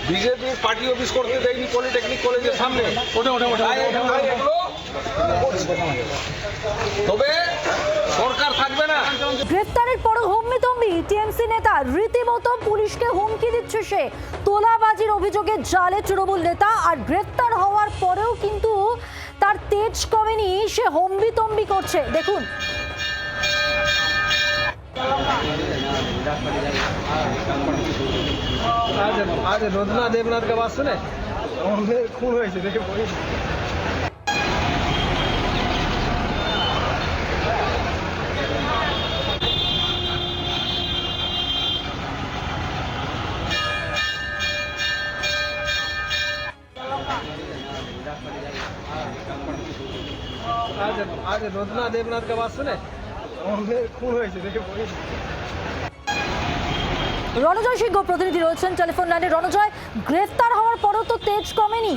BJP party office করতে দেয়নি polytechnic কলেজের সামনে। তবে সরকার থাকবে না। গ্রেফতারের পর হম্বিতম্বি টিএমসি নেতা, রীতিমতো পুলিশকে হুমকি দিচ্ছে সে। তোলাবাজির অভিযোগে জালে তৃণমূল নেতা, আর গ্রেফতার হওয়ার পরেও কিন্তু তার তেজ কমেনি, সে হম্বিতম্বি করছে। দেখুন। आज रोजना देवनाथ का बात सुने खून हुए देखे आज रोजना देवनाथ का बात सुने खून हुए देखे রণজয় সিংহ প্রতিনিধি রয়েছেন টেলিফোন লাইনে। রণজয়, গ্রেফতার হওয়ার পরও তো তেজ কমেনি।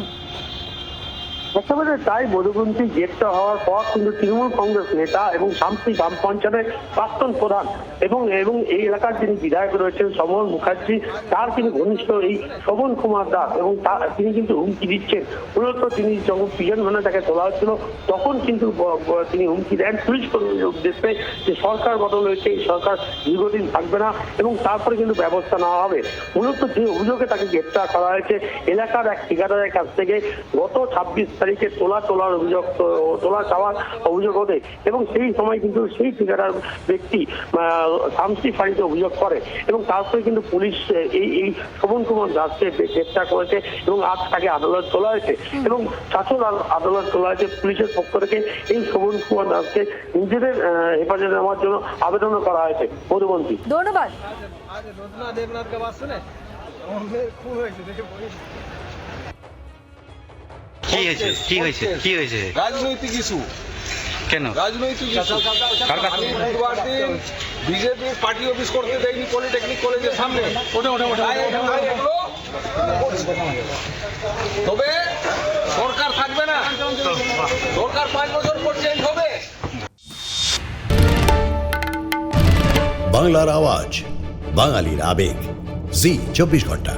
একেবারে তাই, মধুগ্রন্থি গ্রেপ্তার হওয়ার পর কিন্তু তৃণমূল কংগ্রেস নেতা এবং শান্তি গ্রাম পঞ্চায়েতের প্রাক্তন প্রধান এবং এই এলাকার যিনি বিধায়ক রয়েছেন সমর মুখার্জি, তার কিন্তু ঘনিষ্ঠ এই শোভন কুমার দাস, এবং তিনি কিন্তু হুমকি দিচ্ছেন। মূলত তিনি যখন পিজন ভ্যানে তাকে তোলা হচ্ছিল তখন কিন্তু তিনি হুমকি দেন পুলিশ কর্মীর উদ্দেশ্যে যে সরকার গঠন হয়েছে, এই সরকার দীর্ঘদিন থাকবে না এবং তারপরে কিন্তু ব্যবস্থা নেওয়া হবে। মূলত যে অভিযোগে তাকে গ্রেপ্তার করা হয়েছে, এলাকার এক ঠিকাদারের কাছ থেকে গত 26 তারিখে তোলার অভিযোগ, তোলা চাওয়ার অভিযোগ ওঠে এবং সেই সময় কিন্তু সেই ঠিকাদার ব্যক্তি শান্তি ফাঁড়িতে অভিযোগ করে এবং তারপরে কিন্তু পুলিশ এই শোভন কুমার দাসকে গ্রেপ্তার করেছে এবং আজ তাকে আদালত তোলা হয়েছে এবং শাসক আদালত তোলা হয়েছে। পুলিশের পক্ষ থেকে এই শোভন কুমার দাসকে নিজেদের হেফাজতে নেওয়ার জন্য আবেদন করা হয়েছে। মধুবন্তী, ধন্যবাদ। आज रोजना देवनाथ का बात सुने खून हुए देखे কি হয়েছে? রাজনৈতিক ইস্যু। কেন রাজনৈতিক ইস্যু? আমি বুধবার দিন বিজেপি পার্টি অফিস করতে দেয়নি পলিটেকনিক কলেজের সামনে। তবে সরকার থাকবে না, সরকার 5 বছর পর চেঞ্জ হবে। বাংলার আওয়াজ, বাঙালির আবেগ, জি 24 ঘন্টা।